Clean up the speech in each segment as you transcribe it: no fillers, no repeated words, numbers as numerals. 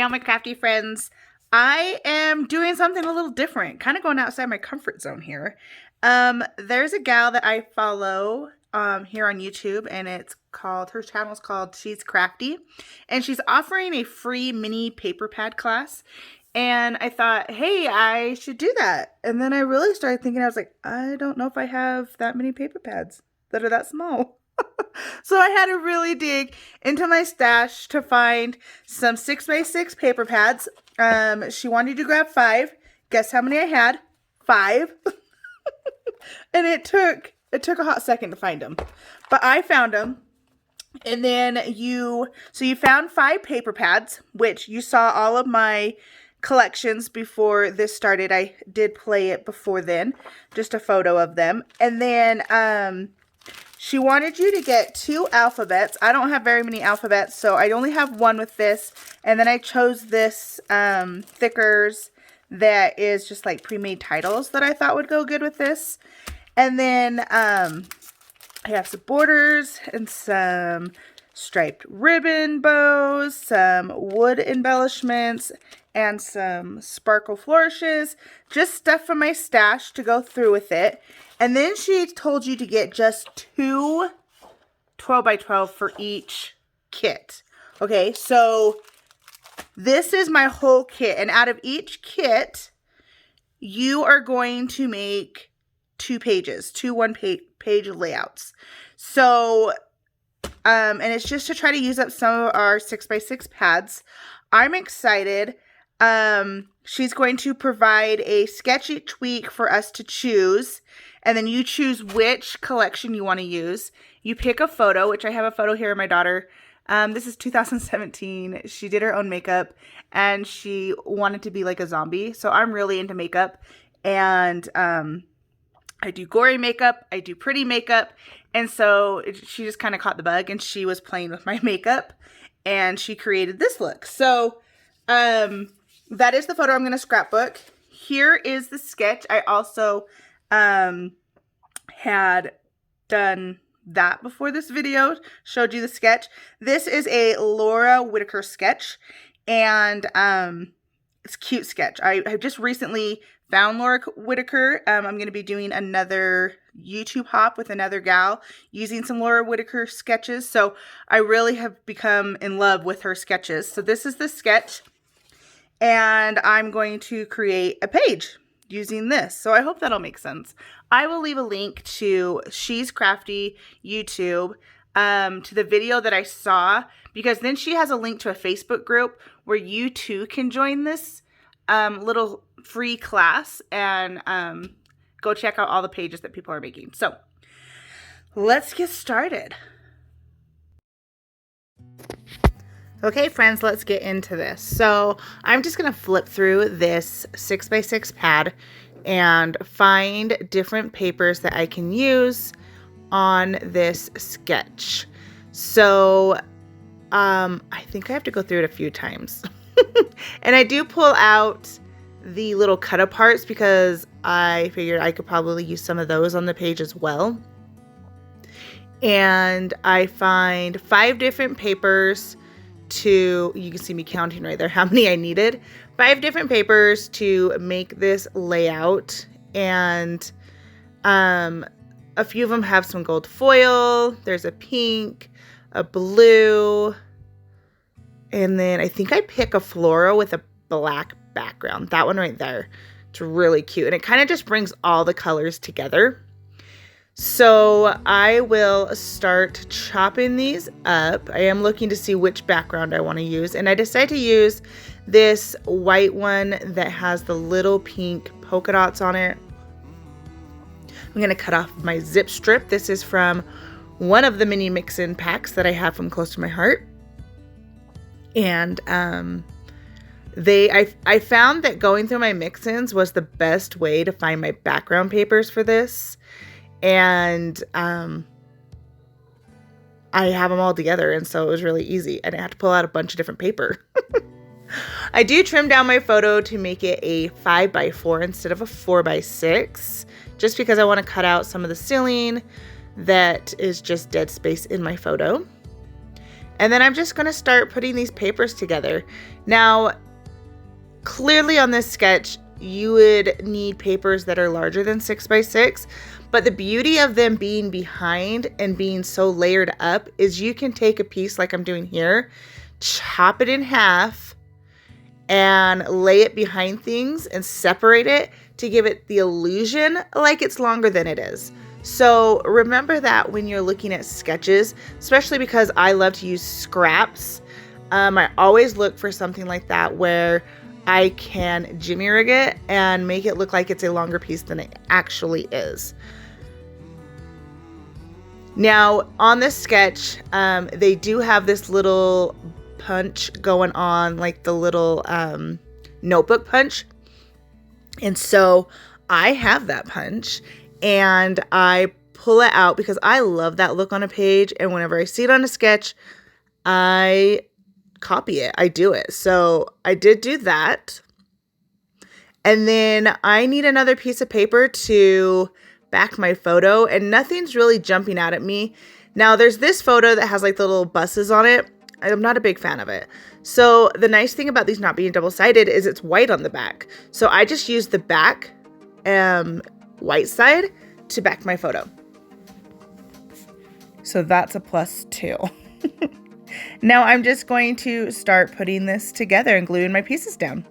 Hey, all my crafty friends. I am doing something a little different, kind of going outside my comfort zone here. There's a gal that I follow here on YouTube, and her channel's called She's Crafty, and she's offering a free mini paper pad class. And I thought, hey, I should do that. And then I really started thinking, I was like, I don't know if I have that many paper pads that are that small. So I had to really dig into my stash to find some 6x6 paper pads. She wanted to grab 5. Guess how many I had? 5. And it took a hot second to find them. But I found them. And then you found 5 paper pads, which you saw all of my collections before this started. I did play it before then, just a photo of them. And then she wanted you to get 2 alphabets. I don't have very many alphabets, so I only have 1 with this. And then I chose this thickers that is just like pre-made titles that I thought would go good with this. And then I have some borders and some striped ribbon bows, some wood embellishments, and some sparkle flourishes. Just stuff from my stash to go through with it. And then she told you to get just 2 12x12 for each kit. Okay, so this is my whole kit. And out of each kit, you are going to make 2 pages, 2 one-page layouts. So, and it's just to try to use up some of our 6x6 pads. I'm excited. She's going to provide a sketch each week for us to choose. And then you choose which collection you want to use. You pick a photo, which I have a photo here of my daughter. This is 2017. She did her own makeup and she wanted to be like a zombie. So I'm really into makeup. And I do gory makeup. I do pretty makeup. And so she just kind of caught the bug and she was playing with my makeup. And she created this look. So that is the photo I'm going to scrapbook. Here is the sketch. I also had done that before this video, showed you the sketch. This is a Laura Whitaker sketch, and it's a cute sketch. I have just recently found Laura Whitaker. I'm going to be doing another YouTube hop with another gal using some Laura Whitaker sketches, so I really have become in love with her sketches. So this is the sketch, and I'm going to create a page using this. So I hope that'll make sense. I will leave a link to She's Crafty YouTube, to the video that I saw, because then she has a link to a Facebook group where you too can join this little free class and go check out all the pages that people are making. So let's get started. Okay, friends, let's get into this. So I'm just going to flip through this 6x6 pad and find different papers that I can use on this sketch. So I think I have to go through it a few times. And I do pull out the little cut aparts because I figured I could probably use some of those on the page as well. And I find 5 different papers you can see me counting right there how many I needed. 5 different papers to make this layout, and a few of them have some gold foil. There's a pink, a blue, and then I think I pick a floral with a black background. That one right there. It's really cute, and it kind of just brings all the colors together. So I will start chopping these up. I am looking to see which background I want to use, and I decided to use this white one that has the little pink polka dots on it. I'm going to cut off my zip strip. This is from one of the mini mix-in packs that I have from Close to My Heart. And I found that going through my mix-ins was the best way to find my background papers for this. And I have them all together, and so it was really easy. I didn't have to pull out a bunch of different paper. I do trim down my photo to make it a 5x4 instead of a 4x6, just because I want to cut out some of the ceiling that is just dead space in my photo. And then I'm just going to start putting these papers together. Now, clearly on this sketch, you would need papers that are larger than 6 by 6, but the beauty of them being behind and being so layered up is you can take a piece like I'm doing here, chop it in half, and lay it behind things and separate it to give it the illusion like it's longer than it is. So remember that when you're looking at sketches, especially because I love to use scraps. I always look for something like that where I can jimmy rig it and make it look like it's a longer piece than it actually is. Now on this sketch, they do have this little punch going on, like the little notebook punch. And so I have that punch and I pull it out because I love that look on a page. And whenever I see it on a sketch, I copy it. I do it. So I did do that. And then I need another piece of paper to back my photo, and nothing's really jumping out at me. Now there's this photo that has like the little buses on it. I'm not a big fan of it. So the nice thing about these not being double-sided is it's white on the back. So I just used the back white side to back my photo. So that's a +2. Now I'm just going to start putting this together and gluing my pieces down.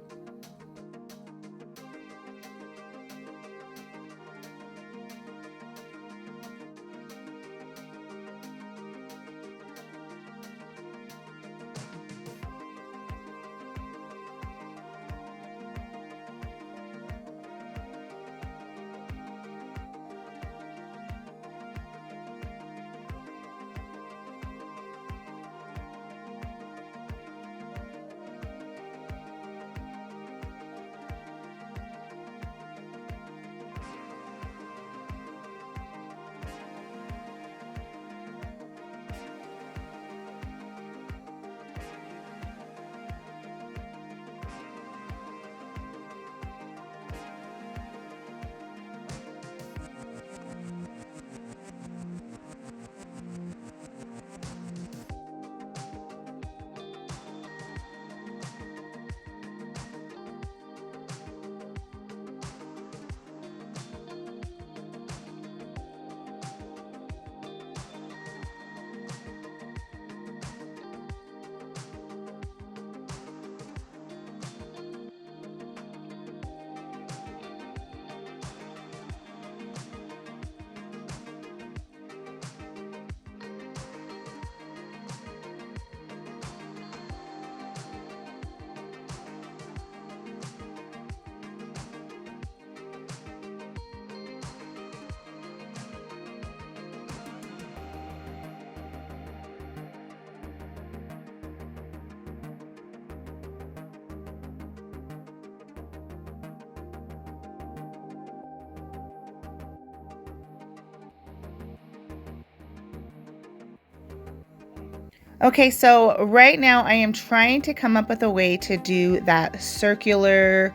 Okay, so right now I am trying to come up with a way to do that circular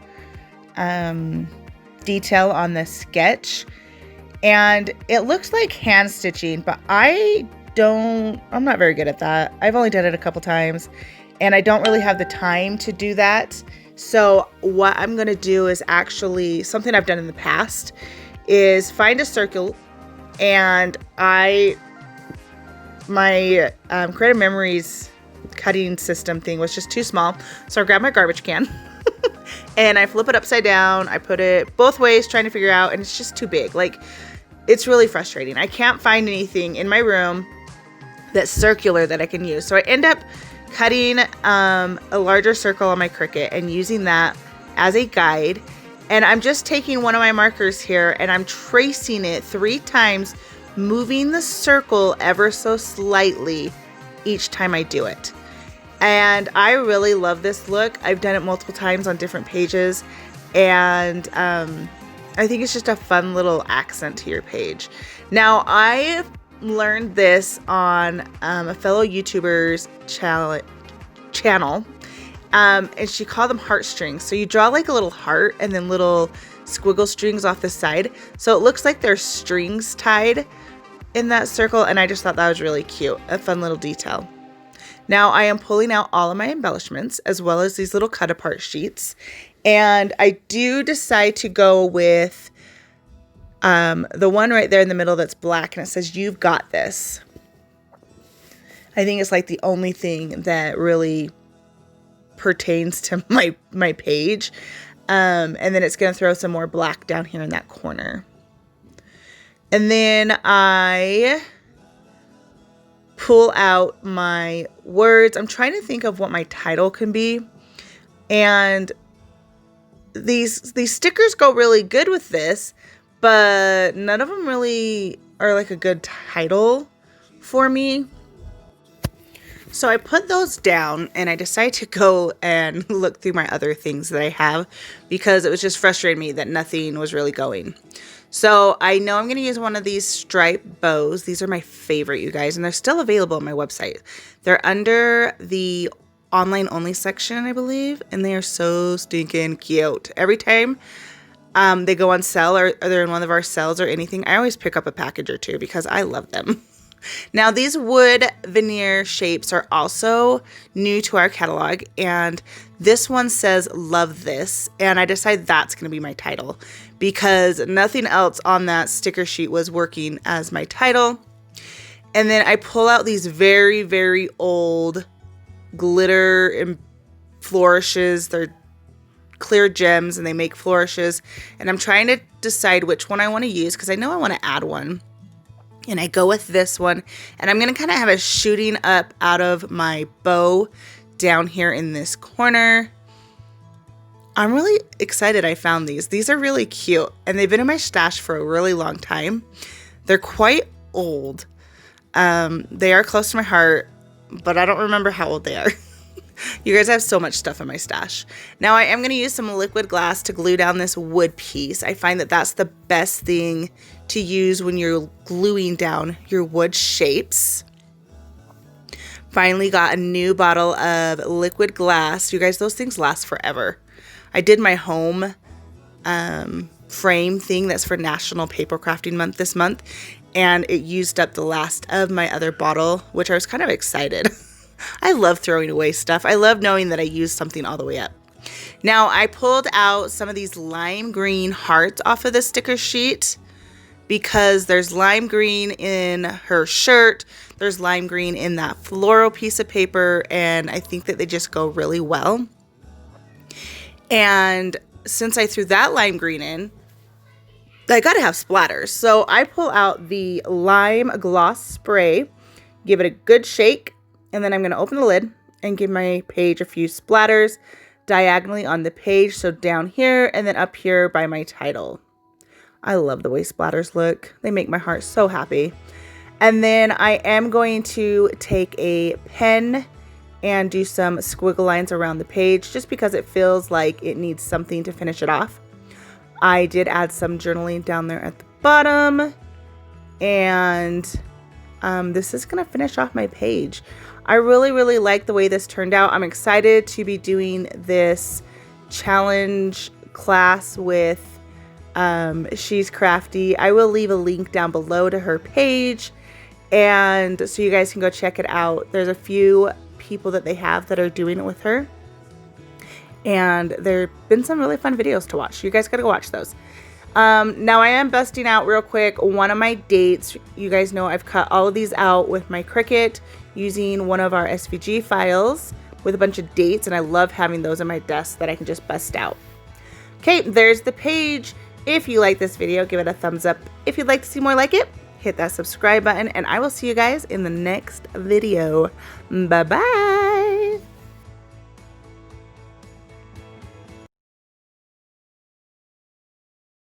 detail on the sketch. And it looks like hand stitching, but I'm not very good at that. I've only done it a couple times and I don't really have the time to do that. So what I'm going to do is actually something I've done in the past is find a circle, and my Creative Memories cutting system thing was just too small. So I grabbed my garbage can and I flip it upside down. I put it both ways trying to figure out, and it's just too big. Like, it's really frustrating. I can't find anything in my room that's circular that I can use. So I end up cutting a larger circle on my Cricut and using that as a guide. And I'm just taking one of my markers here and I'm tracing it 3 times, moving the circle ever so slightly each time I do it. And I really love this look. I've done it multiple times on different pages, and I think it's just a fun little accent to your page. Now, I learned this on a fellow YouTuber's channel, and she called them heartstrings. So you draw like a little heart and then little squiggle strings off the side, so it looks like there's strings tied in that circle, and I just thought that was really cute, a fun little detail. Now I am pulling out all of my embellishments as well as these little cut apart sheets. And I do decide to go with the one right there in the middle that's black and it says, "You've got this." I think it's like the only thing that really pertains to my page. And then it's going to throw some more black down here in that corner. And then I pull out my words. I'm trying to think of what my title can be. And these stickers go really good with this, but none of them really are like a good title for me. So I put those down and I decided to go and look through my other things that I have because it was just frustrating me that nothing was really going. So I know I'm going to use one of these stripe bows. These are my favorite, you guys, and they're still available on my website. They're under the online only section, I believe, and they are so stinking cute. Every time they go on sale or they're in one of our sales or anything, I always pick up a package or two because I love them. Now, these wood veneer shapes are also new to our catalog, and this one says "Love This," and I decided that's going to be my title because nothing else on that sticker sheet was working as my title. And then I pull out these very, very old glitter and flourishes. They're clear gems and they make flourishes, and I'm trying to decide which one I want to use because I know I want to add one. And I go with this one, and I'm going to kind of have it shooting up out of my bow down here in this corner. I'm really excited I found these. These are really cute, and they've been in my stash for a really long time. They're quite old. They are close to my heart, but I don't remember how old they are. You guys, have so much stuff in my stash. Now I am going to use some liquid glass to glue down this wood piece. I find that that's the best thing to use when you're gluing down your wood shapes. Finally got a new bottle of liquid glass. You guys, those things last forever. I did my home frame thing that's for National Paper Crafting Month this month, and it used up the last of my other bottle, which I was kind of excited. I love throwing away stuff. I love knowing that I used something all the way up. Now I pulled out some of these lime green hearts off of the sticker sheet because there's lime green in her shirt. There's lime green in that floral piece of paper, and I think that they just go really well. And since I threw that lime green in, I gotta have splatters. So I pull out the lime gloss spray, give it a good shake, and then I'm going to open the lid and give my page a few splatters diagonally on the page. So down here and then up here by my title. I love the way splatters look. They make my heart so happy. And then I am going to take a pen and do some squiggle lines around the page just because it feels like it needs something to finish it off. I did add some journaling down there at the bottom. And this is going to finish off my page. I really, really like the way this turned out. I'm excited to be doing this challenge class with She's Crafty. I will leave a link down below to her page, and so you guys can go check it out. There's a few people that they have that are doing it with her, and there have been some really fun videos to watch. You guys gotta go watch those. Now I am busting out real quick one of my dates. You guys know I've cut all of these out with my Cricut using one of our SVG files with a bunch of dates, and I love having those on my desk that I can just bust out. Okay, there's the page. If you like this video, give it a thumbs up. If you'd like to see more like it, hit that subscribe button, and I will see you guys in the next video. Bye-bye.